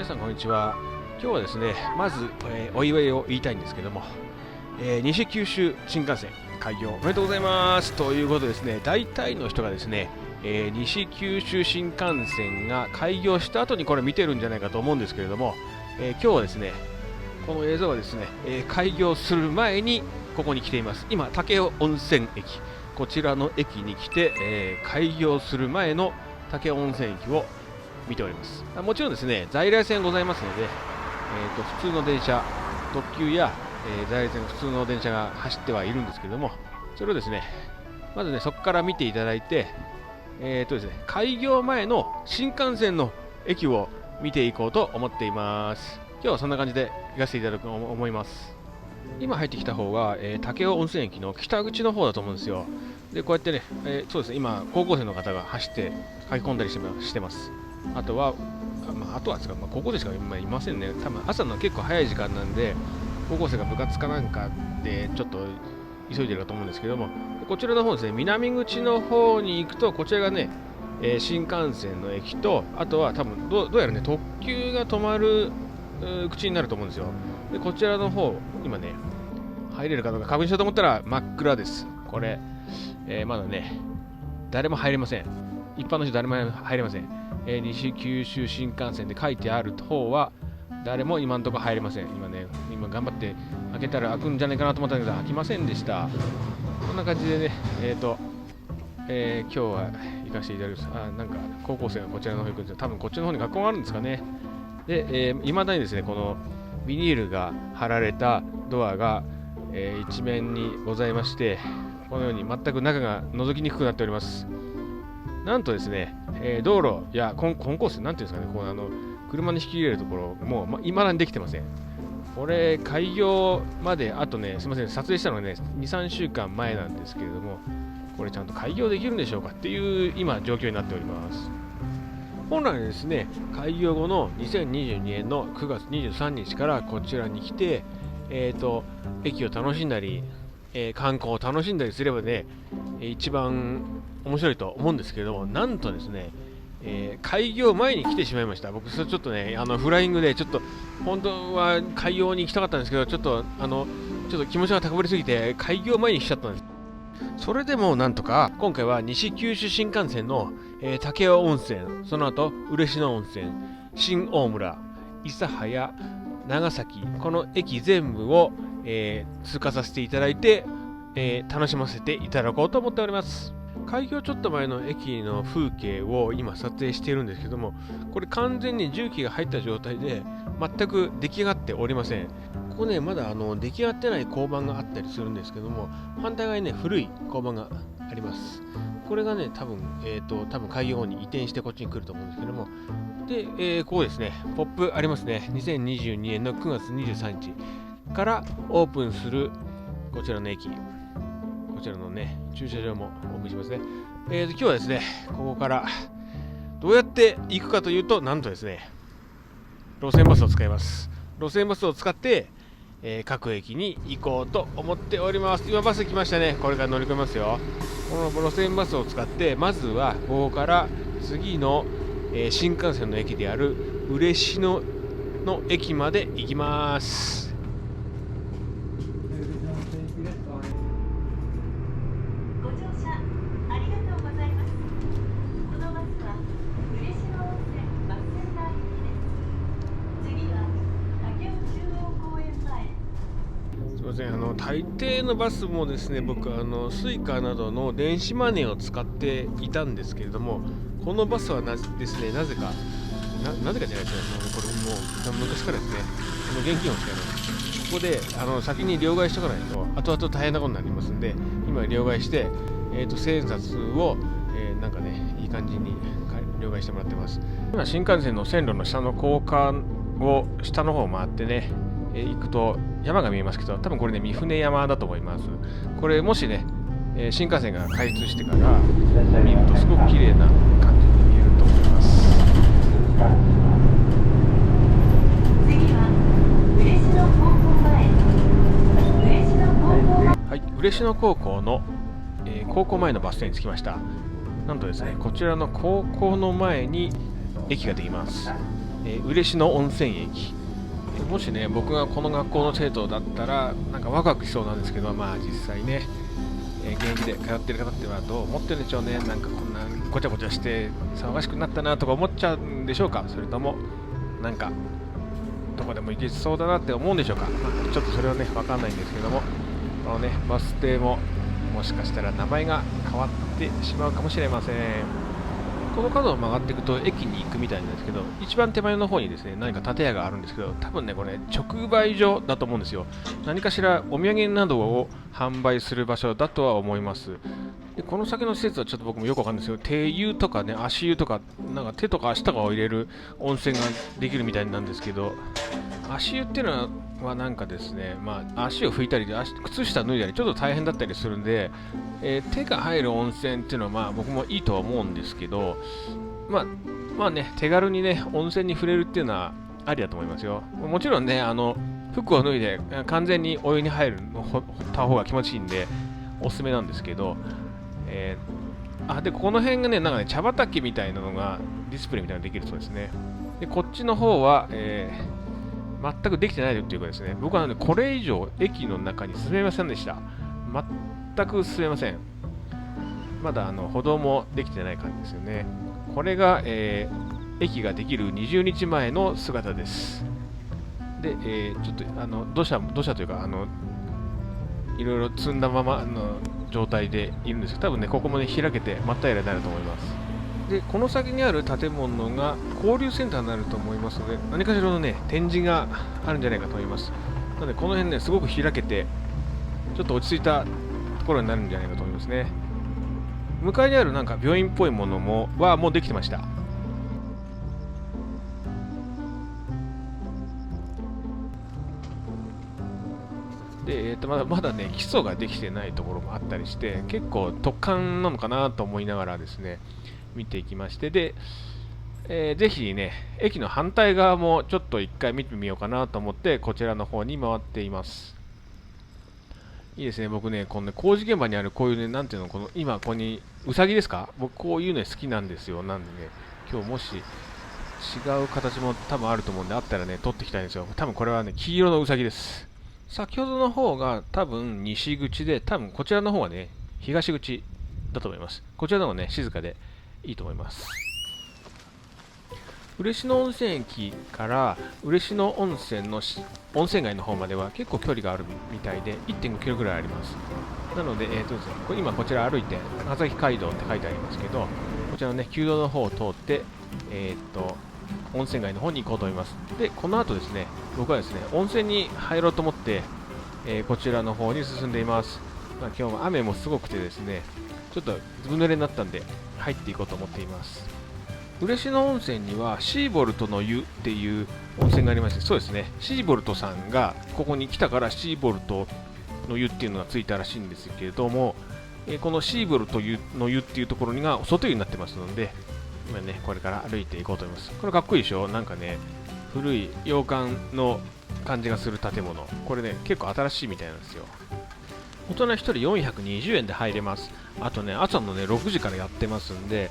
さんこんにちは。今日はですね、まず、お祝いを言いたいんですけども、西九州新幹線開業おめでとうございますということでですね、大体の人がですね、西九州新幹線が開業した後にこれ見てるんじゃないかと思うんですけれども、今日はですね、この映像はですね、開業する前にここに来ています。今、武雄温泉駅、こちらの駅に来て、開業する前の武雄温泉駅を見ております。もちろんですね、在来線ございますので、普通の電車、特急や、在来線の普通の電車が走ってはいるんですけども、それをですね、まずね、そこから見ていただいて、ですね、開業前の新幹線の駅を見ていこうと思っています。今日はそんな感じで行かせていただくと思います。今入ってきた方が、武雄温泉駅の北口の方だと思うんですよ。で、こうやってね、そうですね、今、高校生の方が走って書き込んだりしてます。あとはですか、高校生しか今いませんね。多分朝の結構早い時間なんで、高校生が部活かなんかでちょっと急いでるかと思うんですけども、こちらの方ですね、南口の方に行くと、こちらがね、新幹線の駅と、あとは多分どうやらね、特急が止まる口になると思うんですよ。で、こちらの方、今ね、入れるかどうか確認しようと思ったら真っ暗です。これ、まだね、誰も入れません。一般の人誰も入れません。西九州新幹線で書いてある方は誰も今のところ入れません。今頑張って開けたら開くんじゃないかなと思ったんだけど開きませんでした。こんな感じでね、今日は行かせていただきます。なんか高校生がこちらの方行くんですよ。多分こっちの方に学校があるんですかね。で、未だにですね、このビニールが貼られたドアが、一面にございまして、このように全く中が覗きにくくなっております。なんとですね、道路やコンコース、なんていうんですかね、こう車に引き入れるところも未だにできてません。これ、開業まであとね、すみません、撮影したのがね、2、3週間前なんですけれども、これちゃんと開業できるんでしょうかっていう今、状況になっております。本来ですね、開業後の2022年の9月23日からこちらに来て、駅を楽しんだり、観光を楽しんだりすればね、一番面白いと思うんですけれども、なんとですね、開業前に来てしまいました。僕、それちょっとね、フライングで、ちょっと、本当は開業に行きたかったんですけど、ちょっと気持ちが高ぶりすぎて、開業前に来ちゃったんです。それでもなんとか、今回は西九州新幹線の、武雄温泉、その後、嬉野温泉、新大村、諫早、長崎、この駅全部を、通過させていただいて、楽しませていただこうと思っております。開業ちょっと前の駅の風景を今撮影しているんですけども、これ完全に重機が入った状態で全く出来上がっておりません。ここね、まだ出来上がってない交番があったりするんですけども、反対側にね、古い交番があります。これがね、多分開業後に移転してこっちに来ると思うんですけども、で、ここですね、ポップありますね。2022年の9月23日からオープンするこちらの駅。こちらのね、駐車場もオープンしますね。今日はですね、ここからどうやって行くかというと、なんとですね、路線バスを使います。路線バスを使って、各駅に行こうと思っております。今バス来ましたね。これから乗り込みますよ。この路線バスを使って、まずはここから次の、新幹線の駅である嬉野の駅まで行きます。大抵のバスもですね、僕スイカなどの電子マネーを使っていたんですけれども、このバスはですね、なぜかじゃないですね、これもう昔からですね、現金を使います。ここで先に両替しとかないと後々大変なことになりますんで、今両替して、千円札を、なんかね、いい感じに両替してもらってます。今新幹線の線路の下の高架を下の方を回ってね、行くと山が見えますけど、多分これね、三船山だと思います。これもしね、新幹線が開通してから見るとすごく綺麗な感じに見えると思います。次は嬉野高校前。はい、嬉野高校の、高校前のバス停に着きました。なんとですね、こちらの高校の前に駅ができます。嬉野温泉駅。もしね、僕がこの学校の生徒だったら、なんかワクワクしそうなんですけど、まあ実際ね、現役で通ってる方ってはどう思ってるんでしょうね。なんかこんなごちゃごちゃして騒がしくなったなとか思っちゃうんでしょうか。それとも、なんか、どこでも行けそうだなって思うんでしょうか。まあ、ちょっとそれはね、わかんないんですけども、このね、バス停も、もしかしたら名前が変わってしまうかもしれません。この角を曲がっていくと駅に行くみたいなんですけど、一番手前の方にですね、何か建屋があるんですけど、多分ね、これ直売所だと思うんですよ。何かしらお土産などを販売する場所だとは思います。で、この先の施設はちょっと僕もよくわかんないんですけど、手湯とかね、足湯とか、なんか手とか足とかを入れる温泉ができるみたいなんですけど、足湯っていうのはなんかですね、まあ、足を拭いたり靴下脱いだりちょっと大変だったりするんで、手が入る温泉っていうのはまあ僕もいいとは思うんですけど、まあね、手軽にね、温泉に触れるっていうのはありだと思いますよ。もちろんね、服を脱いで完全にお湯に入るた方が気持ちいいんで、おすすめなんですけど、で、この辺がね、なんかね、茶畑みたいなのがディスプレイみたいなのができるそうですね。で、こっちの方は、全くできてないというかですね、僕は、ね、これ以上駅の中に進めませんでした。全く進めません。まだ歩道もできてない感じですよね。これが、駅ができる20日前の姿です。で、ちょっと土砂というかいろいろ積んだままの状態でいるんですけど、多分ね、ここもね、開けて真っ平らになると思います。で、この先にある建物が交流センターになると思いますので、何かしらのね、展示があるんじゃないかと思います。なので、この辺ね、すごく開けて、ちょっと落ち着いたところになるんじゃないかと思いますね。向かいにあるなんか病院っぽいものもうできてました。で、まだね、基礎ができてないところもあったりして、結構突貫なのかなと思いながらですね、見ていきまして、で、ぜひね、駅の反対側もちょっと一回見てみようかなと思って、こちらの方に回っています。いいですね、僕ね、このね、工事現場にあるこういうね、なんていうの、今、ここに、うさぎですか？僕、こういうの好きなんですよ。なんでね、今日もし、違う形も多分あると思うんで、あったらね、撮っていきたいんですよ。多分これはね、黄色のうさぎです。先ほどの方が多分西口で、多分こちらの方はね、東口だと思います。こちらの方がね、静かでいいと思います。嬉野温泉駅から嬉野温泉の温泉街の方までは結構距離があるみたいで 1.5 キロぐらいあります。なので、ですね、今こちら歩いて長崎街道って書いてありますけど、こちらのね、旧道の方を通って、温泉街の方に行こうと思います。で、この後ですね、僕はですね、温泉に入ろうと思って、こちらの方に進んでいます。今日も雨もすごくてですね、ちょっとずぶ濡れになったんで、入っていこうと思っています。嬉野温泉にはシーボルトの湯っていう温泉がありまして、そうですね、シーボルトさんがここに来たからシーボルトの湯っていうのがついたらしいんですけれども、このシーボルトの湯っていうところにが外湯になってますので、今ね、これから歩いていこうと思います。これかっこいいでしょ？なんかね、古い洋館の感じがする建物。これね、結構新しいみたいなんですよ。大人1人420円で入れます。あとね、朝のね、6時からやってますんで、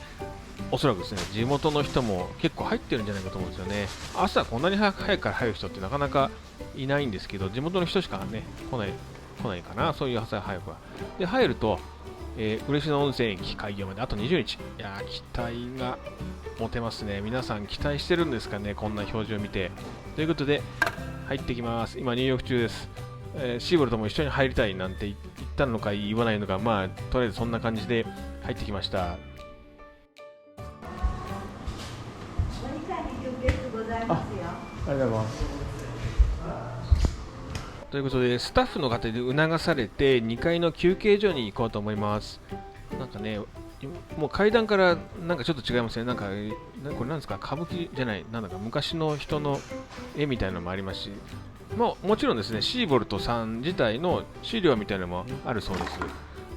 おそらくですね、地元の人も結構入ってるんじゃないかと思うんですよね。朝こんなに早くから入る人ってなかなかいないんですけど、地元の人しかね、来ないかな、そういう朝早くは。で、入ると、嬉野温泉駅開業まであと20日。いやー、期待が持てますね。皆さん期待してるんですかね、こんな表示を見て。ということで、入ってきます。今、入浴中です。シーボルトも一緒に入りたいなんて言ったのか言わないのか、まあ、とりあえずそんな感じで入ってきました。ありがとうございます。ということで、スタッフの方で促されて2階の休憩所に行こうと思います。なんかね、もう階段からなんかちょっと違いますね。なんか、これなんですか、歌舞伎じゃない、なんだか昔の人の絵みたいなのもありますし、もちろんですね、シーボルトさん自体の資料みたいなのもあるそうです。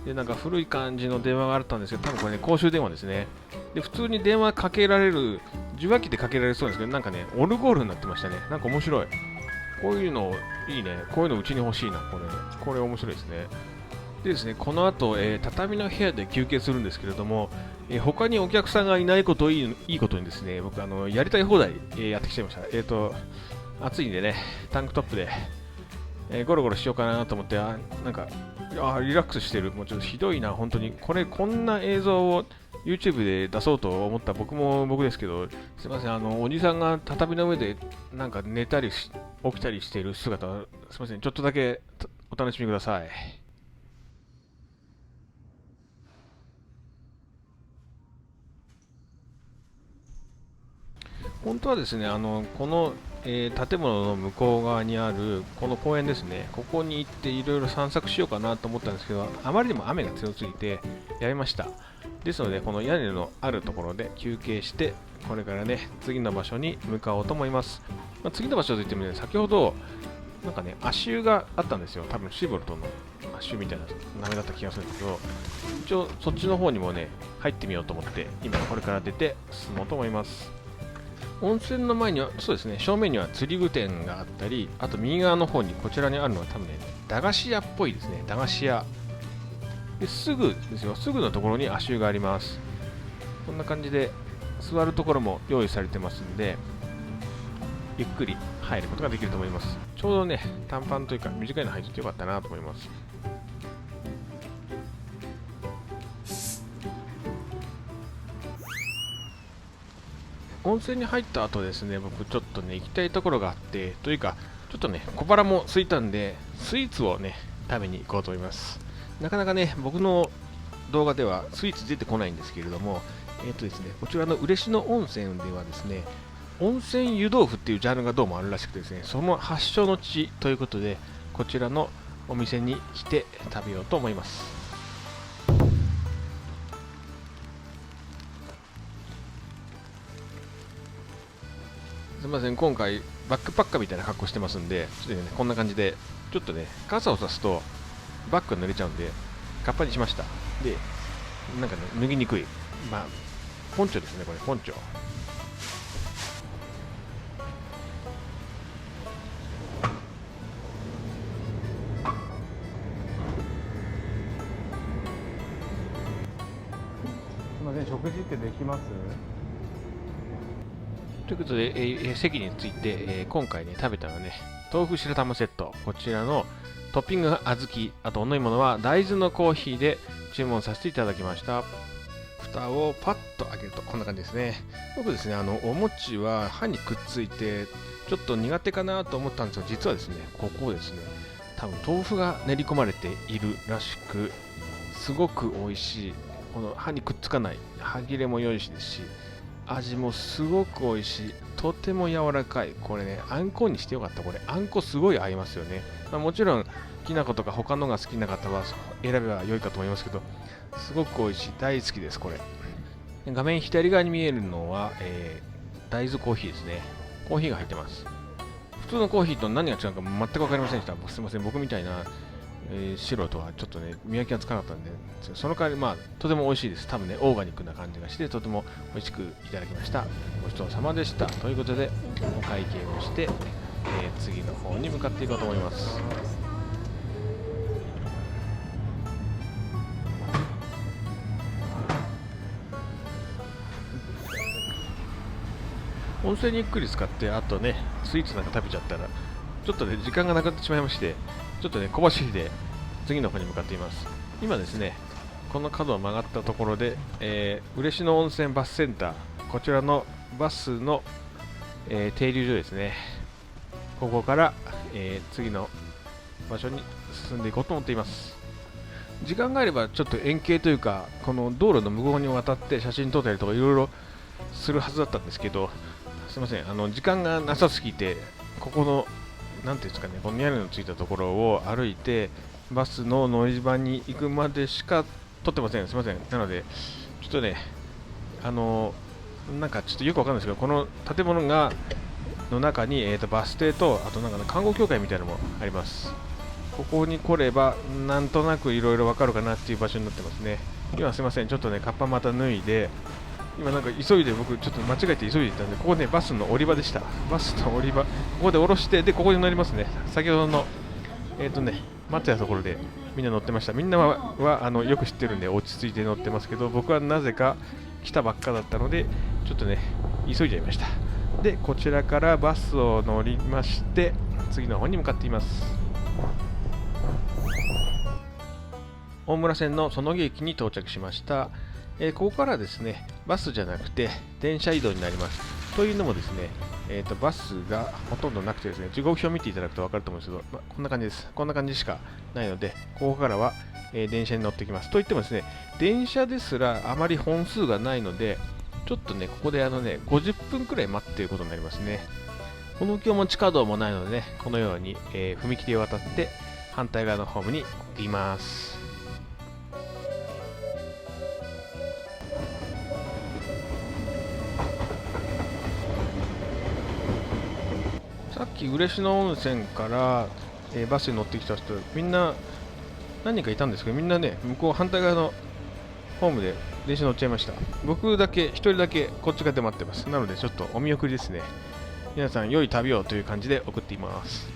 で、なんか古い感じの電話があったんですけど、多分これね、公衆電話ですね。で、普通に電話かけられる、受話器でかけられそうですけど、なんかね、オルゴールになってましたね。なんか面白い。こういうのいいね。こういうのうちに欲しいな、これ面白いですね。でですね、この後、畳の部屋で休憩するんですけれども、他にお客さんがいないことをいいことにですね、僕やりたい放題、やってきちゃいました。暑いんでね、タンクトップで、ゴロゴロしようかなと思って、なんかリラックスしてる。もうちょっとひどいな、本当に。こんな映像を YouTube で出そうと思った僕も僕ですけど、すいません、おじさんが畳の上でなんか寝たり起きたりしている姿、すいません、ちょっとだけお楽しみください。本当はですね、この、建物の向こう側にあるこの公園ですね、ここに行っていろいろ散策しようかなと思ったんですけど、あまりにも雨が強すぎてやめました。ですので、この屋根のあるところで休憩して、これからね、次の場所に向かおうと思います。次の場所といってもね、先ほど、なんかね、足湯があったんですよ。多分シーボルトの足湯みたいな名前だった気がするんですけど、一応そっちの方にもね、入ってみようと思って、今これから出て進もうと思います。温泉の前には、そうですね、正面には釣り具店があったり、あと右側の方に、こちらにあるのは多分ね、駄菓子屋っぽいですね、駄菓子屋。ですぐですよ、すぐのところに足湯があります。こんな感じで、座るところも用意されてますんで、ゆっくり入ることができると思います。ちょうどね、短パンというか短いの履いててよかったなと思います。温泉に入った後ですね、僕ちょっとね、行きたいところがあって、というか、ちょっとね、小腹も空いたんで、スイーツをね、食べに行こうと思います。なかなかね、僕の動画ではスイーツ出てこないんですけれども、ですね、こちらの嬉野温泉ではですね、温泉湯豆腐っていうジャンルがどうもあるらしくてですね、その発祥の地ということで、こちらのお店に来て食べようと思います。すみません、今回バックパッカーみたいな格好してますんで、ちょっとね、こんな感じで、ちょっとね、傘を差すとバッグが濡れちゃうんで、カッパにしました。で、なんかね、脱ぎにくい。まあ、ポンチョですね、これ、ポンチョ。すみません、食事ってできます？ということで、席について、今回ね、食べたのはね、豆腐白玉セット。こちらのトッピングが小豆、あとお飲み物は大豆のコーヒーで注文させていただきました。蓋をパッと開けるとこんな感じですね。僕ですね、お餅は歯にくっついて、ちょっと苦手かなと思ったんですが、実はですね、ここですね、多分豆腐が練り込まれているらしく、すごく美味しい。この歯にくっつかない、歯切れも良いしですし、味もすごく美味しい。とても柔らかい。これね、あんこにしてよかった。これ、あんこすごい合いますよね。もちろん、きな粉とか他のが好きな方は選べば良いかと思いますけど、すごく美味しい。大好きです、これ。画面左側に見えるのは、大豆コーヒーですね。コーヒーが入ってます。普通のコーヒーと何が違うか全く分かりませんでした。すいません、僕みたいな、素人はちょっとね、見分けがつかなかったんで、その代わり、まあ、とても美味しいです。多分ね、オーガニックな感じがして、とても美味しくいただきました。ごちそうさまでした。ということで、お会計をして、次の方に向かっていこうと思います。温泉にゆっくり使って、あとね、スイーツなんか食べちゃったら、ちょっとね、時間がなくなってしまいまして、ちょっとね、小走りで次の方に向かっています。今ですね、この角を曲がったところで、嬉野温泉バスセンター、こちらのバスの、停留所ですね。ここから、次の場所に進んでいこうと思っています。時間があればちょっと円形というか、この道路の向こうに渡って写真撮ったりとかいろいろするはずだったんですけど、すいません、時間がなさすぎて、ここのなんていうんですかね、この屋根のついたところを歩いてバスの乗り場に行くまでしか撮ってません。すいません。なのでちょっとね、なんかちょっとよくわかんないですけど、この建物の中に、バス停と、あとなんか、ね、看護協会みたいなのもあります。ここに来ればなんとなくいろいろわかるかなっていう場所になってますね。今すいません、ちょっとね、カッパまた脱いで、今なんか急いで、僕ちょっと間違えて急いでいったんで、ここね、バスの降り場でした。バスの降り場、ここで降ろして、で、ここに乗りますね。先ほどの、待ってたところでみんな乗ってました。みんなはよく知ってるんで落ち着いて乗ってますけど、僕はなぜか来たばっかだったのでちょっとね急いじゃいました。でこちらからバスを乗りまして次の方に向かっています。大村線の園木駅に到着しました。ここからですねバスじゃなくて電車移動になります。というのもですね、バスがほとんどなくてですね、時刻表を見ていただくと分かると思うんですけど、こんな感じです。こんな感じしかないので、ここからは、電車に乗ってきます。といってもですね、電車ですらあまり本数がないので、ちょっとね、ここで50分くらい待っていることになりますね。この今日も地下道もないのでね、このように、踏切を渡って反対側のホームに行きます。さっき嬉野温泉から、バスに乗ってきた人、みんな何人かいたんですけど、みんなね、向こう反対側のホームで電車乗っちゃいました。僕だけ、一人だけこっち側で待ってます。なのでちょっとお見送りですね。皆さん良い旅をという感じで送っています。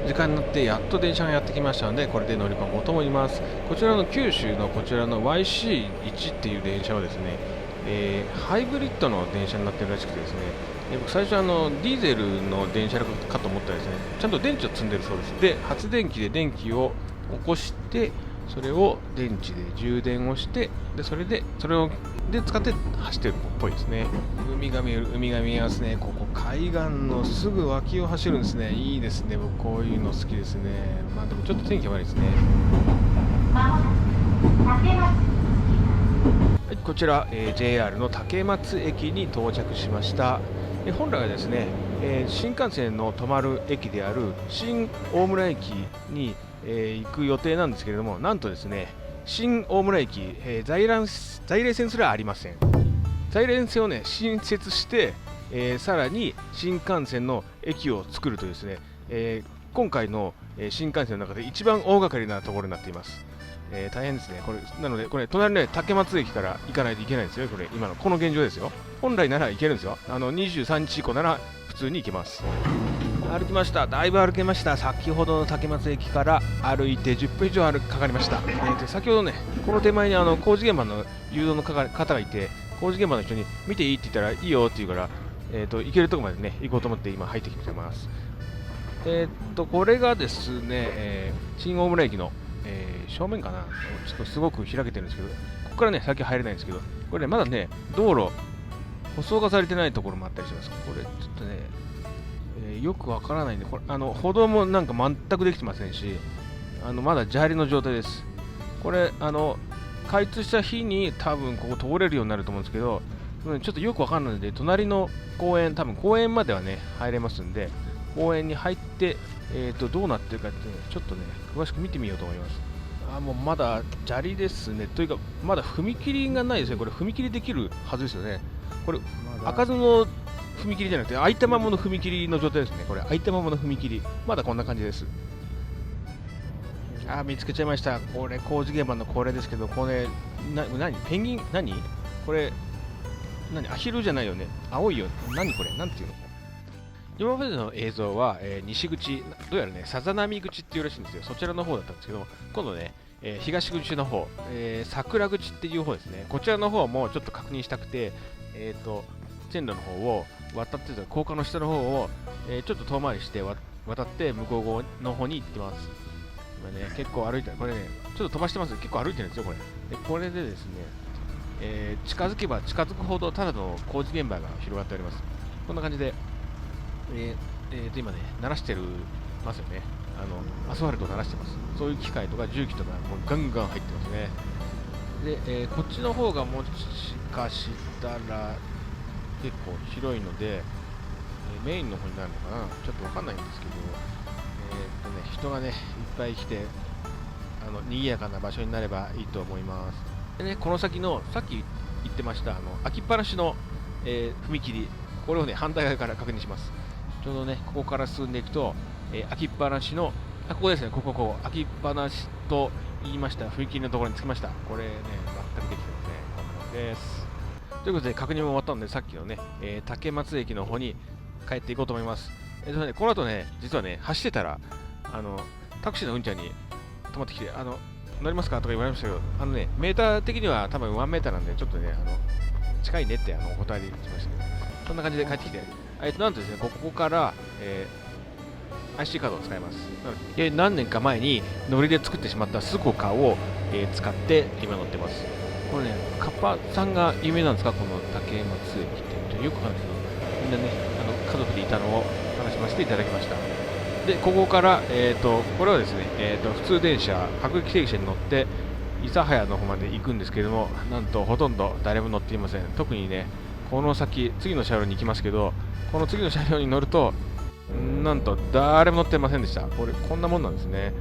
時間になってやっと電車がやってきましたので、これで乗り込もうと思います。こちらの九州のこちらの YC1 っていう電車はですね、ハイブリッドの電車になっているらしくてですね、僕最初ディーゼルの電車かと思ったらですね、ちゃんと電池を積んでるそうです。で、発電機で電気を起こして、それを電池で充電をして、でそれを使って走ってるっぽいですね。海が見えますね。ここ海岸のすぐ脇を走るんですね。いいですね。僕こういうの好きですね。まあでもちょっと天気悪いですね。はい、こちら、JR の竹松駅に到着しました。本来はですね、新幹線の止まる駅である新大村駅に、行く予定なんですけれども、なんとですね、新大村駅、在来線すらありません。在来線をね新設して、さらに新幹線の駅を作るとですね、今回の、新幹線の中で一番大掛かりなところになっています。大変ですね。なのでこれ隣の、ね、竹松駅から行かないといけないんですよ。今のこの現状ですよ。本来なら行けるんですよ。23日以降なら普通に行けます。歩きました。だいぶ歩けました。先ほどの竹松駅から歩いて10分以上かかりました。先ほどね、この手前に工事現場の誘導の方がいて、工事現場の人に見ていいって言ったらいいよって言うから、行けるところまでね、行こうと思って今入ってきてます。これがですね、新大村駅の、正面かな、すごく開けてるんですけど、ここからね、先入れないんですけど、これね、まだね、道路、舗装がされてないところもあったりします。これ、ちょっとね、よくわからないんで、これ歩道もなんか全くできてませんし、まだ砂利の状態です。これ、開通した日に多分ここ通れるようになると思うんですけど、ちょっとよくわかんないので、隣の公園、多分公園まではね、入れますんで、公園に入って、どうなってるかっていうのをちょっとね、詳しく見てみようと思います。もうまだ砂利ですね。というか、まだ踏切がないですね。これ、踏切できるはずですよね。これ、開かずの踏切じゃなくて、開いたままの踏切の状態ですね。これ、開いたままの踏切。まだこんな感じです。見つけちゃいました。これ、工事現場のこれですけど、これ、何ペンギン何これ、アヒルじゃないよね。青いよ。何これなんていうの。今までの映像は、西口、どうやらね、さざ波口っていうらしいんですよ。そちらの方だったんですけど、今度ね、東口の方、桜口っていう方ですね。こちらの方もちょっと確認したくて、線路の方を渡ってた高架の下の方を、ちょっと遠回りして渡って向こう側の方に行ってます。今ね、結構歩いてこれね、ちょっと飛ばしてます。結構歩いてるんですよ、これ。これでですね、近づけば近づくほどただの工事現場が広がっております。こんな感じで、今ね、鳴らしてますよね。アスファルトを鳴らしてます。そういう機械とか重機とかもうガンガン入ってますね。で、こっちの方がもしかしたら結構広いので、メインの方になるのかな、ちょっとわかんないんですけど、人がねいっぱい来て賑やかな場所になればいいと思います。でね、この先のさっき言ってました開きっぱなしの、踏切、これをね反対側から確認します。ちょうどねここから進んでいくと、開きっぱなしのここですね、ここ開きっぱなしと言いました踏切のところに着きました。これね全くできてますね。こんなです。ということで確認も終わったので、さっきのね、竹松駅の方に帰っていこうと思います。この後ね、実はね、走ってたら、タクシーのうんちゃんに止まってきて、乗りますかとか言われましたけど、メーター的には多分1メーターなんで、ちょっとね、近いねってお断りしましたけど、そんな感じで帰ってきて、なんとですね、ここから、IC カードを使います。何年か前にノリで作ってしまったスコカを、使って今乗ってます。これね、カッパさんが有名なんですか、この竹松駅って。よくわかんないけど、みんなね、家族でいたのを楽しませていただきました。で、ここから、これはですね、普通電車、各駅停車に乗って、諫早の方まで行くんですけれども、なんとほとんど誰も乗っていません。特にね、この先、次の車両に行きますけど、この次の車両に乗ると、なんと誰も乗ってませんでした。こんなもんなんですね。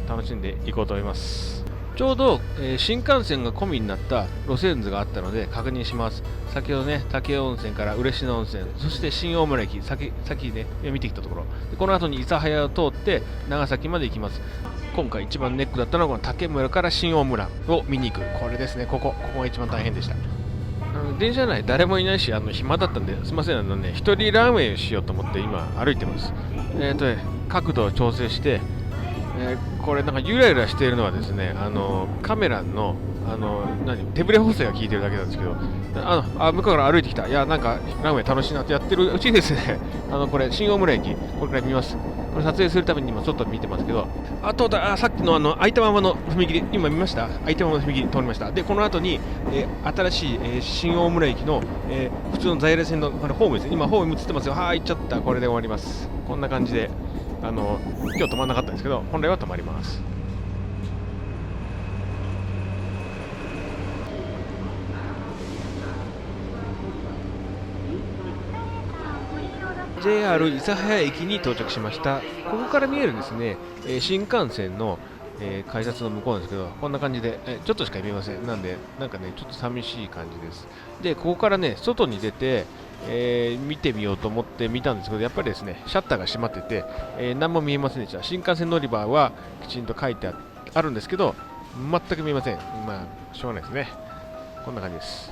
楽しんでいこうと思います。ちょうど、新幹線が込みになった路線図があったので確認します。先ほどね、武雄温泉から嬉野温泉、そして新大村駅、さっきね、見てきたところで、この後に諫早を通って長崎まで行きます。今回一番ネックだったのはこの竹村から新大村を見に行く。これですね、ここが一番大変でした。電車内誰もいないし、暇だったんで、すみません、一人ランウェイをしようと思って今歩いてます。角度を調整して、これなんかゆらゆらしているのはですね、カメラの手ブレ補正が効いてるだけなんですけど、向こうから歩いてきた。いや、なんかランウェイ楽しいなってやってるうちにですね、これ新大村駅、これから見ます。これ撮影するために今外見てますけど、さっきの開いたままの踏切、今見ました？開いたままの踏切通りました。で、この後に、新しい、新大村駅の、普通の在来線のホームですね。今ホーム映ってますよ。行っちゃった。これで終わります。こんな感じで、今日止まらなかったんですけど、本来は止まります。JR 諫早駅に到着しました。ここから見えるですね、新幹線の、改札の向こうなんですけど、こんな感じで、ちょっとしか見えません。なんで、なんかね、ちょっと寂しい感じです。で、ここからね、外に出て、見てみようと思って見たんですけど、やっぱりですね、シャッターが閉まってて、何も見えませんでした。新幹線乗り場はきちんと書いてあるんですけど、全く見えません。まあ、しょうがないですね。こんな感じです。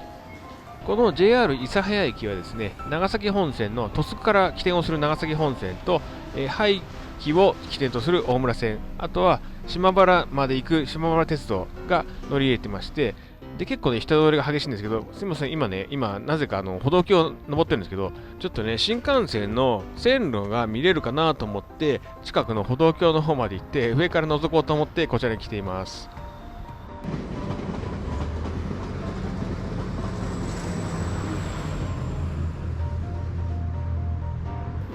この JR 諫早駅はですね、長崎本線の鳥栖から起点をする長崎本線と、廃棄を起点とする大村線、あとは島原まで行く島原鉄道が乗り入れてまして、で結構ね、人通りが激しいんですけど、すみません、今なぜか歩道橋を登ってるんですけど、ちょっとね、新幹線の線路が見れるかなと思って、近くの歩道橋の方まで行って、上から覗こうと思って、こちらに来ています。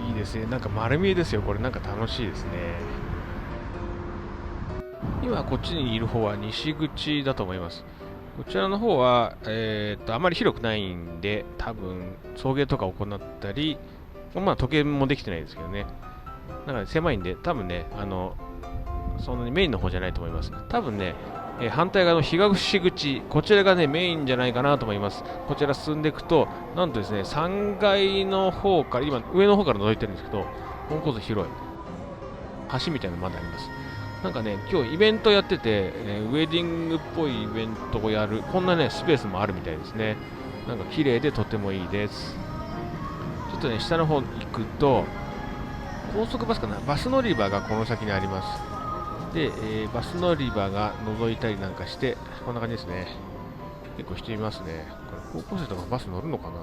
いいですね、なんか丸見えですよ、これなんか楽しいですね。今こっちにいる方は西口だと思います。こちらの方は、あまり広くないんで、多分送迎とか行ったり、まあ時計もできてないですけどね。だから狭いんで、多分ね、そんなにメインの方じゃないと思います。多分ね、反対側の東口、こちらがね、メインじゃないかなと思います。こちら進んでいくと、なんとですね、3階の方から、今、上の方から覗いてるんですけど、このこそ広い。橋みたいなのまだあります。なんかね、今日イベントやってて、ウェディングっぽいイベントをやる、こんなね、スペースもあるみたいですね。なんか綺麗でとてもいいです。ちょっとね、下の方行くと、高速バスかな、バス乗り場がこの先にあります。で、バス乗り場が覗いたりなんかして、こんな感じですね。結構人いますね。これ高校生とかバス乗るのかな、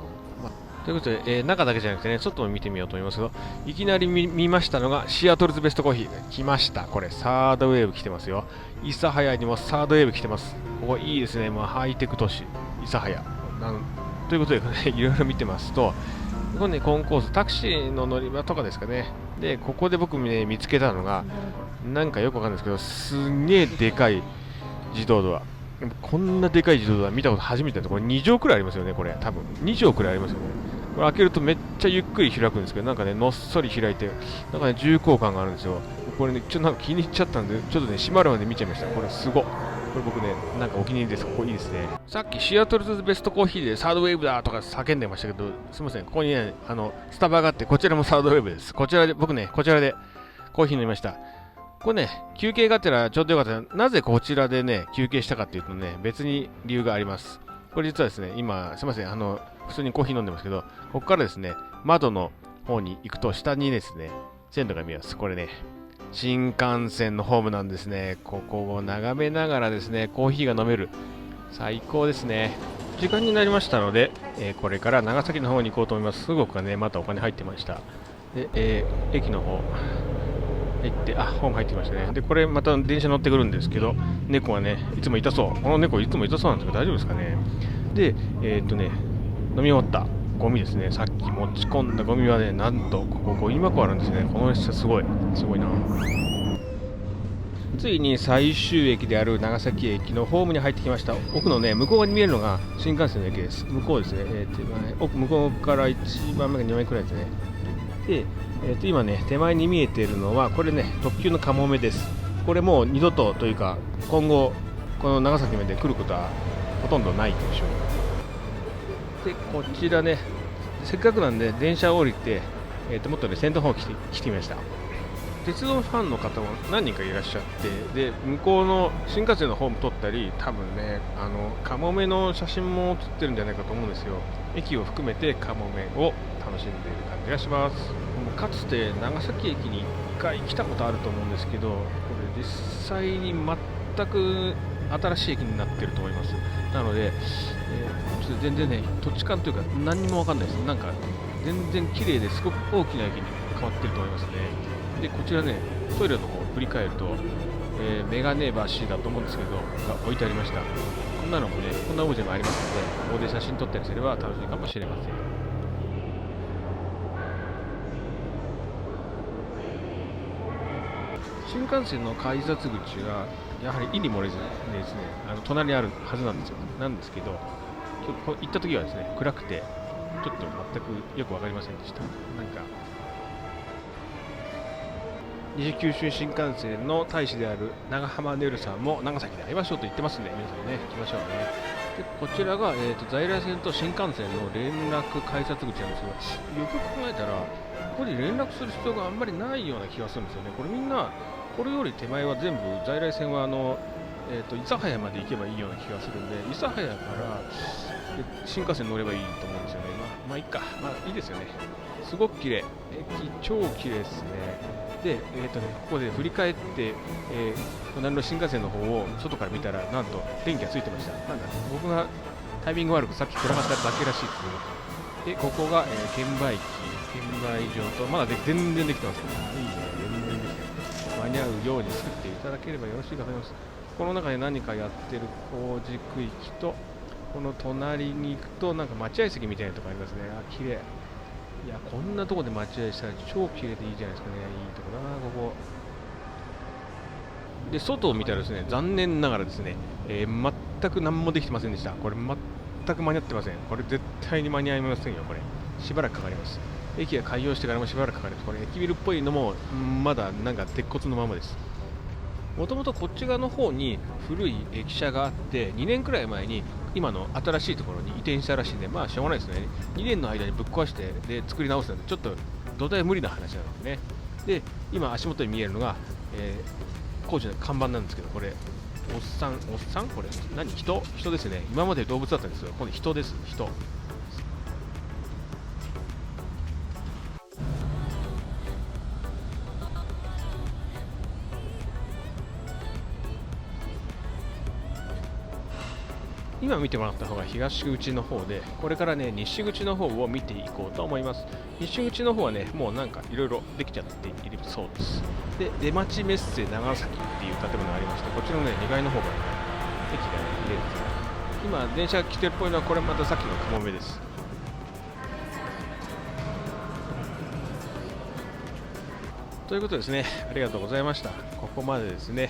ということで、中だけじゃなくてね、外も見てみようと思いますけど、いきなり見ましたのが、シアトルズベストコーヒー。来ました。これ、サードウェーブ来てますよ。諫早にもサードウェーブ来てます。ここいいですね。まあ、ハイテク都市、諫早。ということで、ね、いろいろ見てますと、ここね、コンコース、タクシーの乗り場とかですかね。で、ここで僕ね、見つけたのが、なんかよくわかんないですけど、すんげえでかい自動ドア。こんなでかい自動ドア見たこと初めてなんです。これ2畳くらいありますよね、これ。多分2畳くらいありますよね。これ開けるとめっちゃゆっくり開くんですけど、なんかね、のっそり開いて、なんかね、重厚感があるんですよ。これね、ちょっとなんか気に入っちゃったんで、ちょっとね、閉まるまで見ちゃいました。これすごっ。これ僕ね、なんかお気に入りです。ここいいですね。さっきシアトルズベストコーヒーでサードウェーブだとか叫んでましたけど、すみません、ここにね、スタバがあって、こちらもサードウェーブです。こちらで、僕ね、こちらでコーヒー飲みました。これね、休憩がてらちょうどよかった。なぜこちらでね、休憩したかっていうとね、別に理由があります。これ実はですね、今、すいません、普通にコーヒー飲んでますけど、ここからですね、窓の方に行くと、下にですね、線路が見えます。これね、新幹線のホームなんですね。ここを眺めながらですね、コーヒーが飲める。最高ですね。時間になりましたので、これから長崎の方に行こうと思います。すごくね、またお金入ってました。で、駅の方、行って、ホーム入ってきましたね。で、これまた電車乗ってくるんですけど、猫がね、いつも痛そう。この猫いつも痛そうなんですけど、大丈夫ですかね。で、飲み終わったゴミですね。さっき持ち込んだゴミはね、なんと、ここゴミ箱あるんですね。この列車すごいな。ついに最終駅である長崎駅のホームに入ってきました。奥のね、向こう側に見えるのが新幹線の駅です。向こうですね。向こうから1番目か2番目くらいですね。で、今ね、手前に見えているのは、これね、特急のかもめです。これもう二度とというか、今後、この長崎まで来ることはほとんどないでしょう。で、こちらね、せっかくなんで電車を降りて、もっとね、先頭の方に来てみました。鉄道ファンの方も何人かいらっしゃって、で、向こうの新幹線のホーム撮ったり、多分ね、かもめの写真も写ってるんじゃないかと思うんですよ。駅を含めてかもめを楽しんでいる感じがします。かつて長崎駅に1回来たことあると思うんですけど、これ実際に全く新しい駅になってると思います。なので、ちょっと全然ね、土地勘というか何にもわかんないです。なんか全然綺麗ですごく大きな駅に変わってると思いますね。で、こちらね、トイレの方を振り返ると、メガネ橋だと思うんですけど、が置いてありました。こんなのもね、こんなオブジェもありますので、ここで写真撮ったりすれば楽しいかもしれません。新幹線の改札口がやはり意に漏れずですね、隣にあるはずなんですよ。なんですけど、行った時はですね、暗くて、ちょっと全くよく分かりませんでした。なんか西九州新幹線の大使である長浜ねるさんも長崎で会いましょうと言ってますんで、皆さんね、来ましょうね。で、こちらが、在来線と新幹線の連絡改札口なんですけど、よく考えたら、ここに連絡する必要があんまりないような気がするんですよね。これみんな、これより手前は全部、在来線は諫早まで行けばいいような気がするんで、諫早から新幹線乗ればいいと思うんですよね。まあいいか。まあいいですよね。すごく綺麗。駅超綺麗ですね。で、ここで振り返って、隣の新幹線の方を外から見たら、なんと電気がついてました。なんだ、僕がタイミング悪くさっき暗かっただけらしいですね。で、ここが、券売場と、まだ全然できてますね。いいね、全然できてます。間に合うように作っていただければよろしいかと思います。この中で何かやってる工事区域と、この隣に行くと、なんか待合席みたいなとこありますね。綺麗。いや、こんなとこで待合したら超綺麗でいいじゃないですかね。いいとこだな、ここ。で、外を見たらですね、残念ながらですね、全く何もできてませんでした。これ全く間に合ってません。これ絶対に間に合いませんよ、これ。しばらくかかります。駅が開業してからもしばらくかかります。これ、駅ビルっぽいのも、まだなんか鉄骨のままです。もともとこっち側の方に古い駅舎があって、2年くらい前に今の新しいところに移転したらしいんで、まあしょうがないですね。2年の間にぶっ壊してで作り直すので、ちょっと土台無理な話なんですね。で、今足元に見えるのが、工事の看板なんですけど、これ、おっさんこれ、人ですね。今まで動物だったんですよ。今度人です、人。今見てもらった方が東口の方で、これからね、西口の方を見ていこうと思います。西口の方はね、もうなんかいろいろできちゃっているそうです。で、出町メッセ長崎っていう建物がありまして、こっちのね、2階の方が、駅がね、見れるんですよ。今、電車が来てるっぽいのは、これまたさっきのかもめです。ということですね、ありがとうございました。ここまでですね、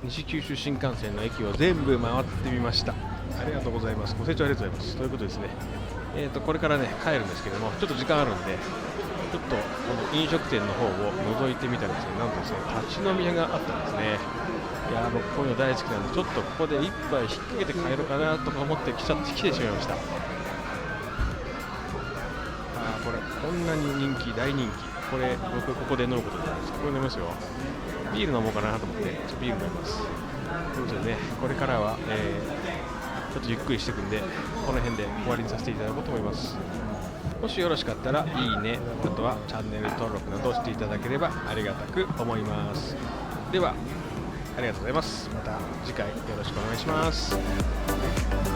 西九州新幹線の駅を全部回ってみました。ありがとうございます。ご清聴ありがとうございます。ということですね、これからね、帰るんですけども、ちょっと時間あるんで、ちょっとこの飲食店の方を覗いてみたらですね、なんとですね、立ち飲み屋があったんですね。いやー、僕こういうの大好きなんで、ちょっとここで一杯引っ掛けて帰ろうかなとか思って来てしまいました。これ、こんなに大人気。これ、僕ここで飲むことになります。これ飲みますよ。ビール飲もうかなと思って、ビール飲みます。ということでね、これからは、ちょっとゆっくりしていくんで、この辺で終わりにさせていただこうと思います。もしよろしかったら、いいね、あとはチャンネル登録などしていただければありがたく思います。では、ありがとうございます。また次回よろしくお願いします。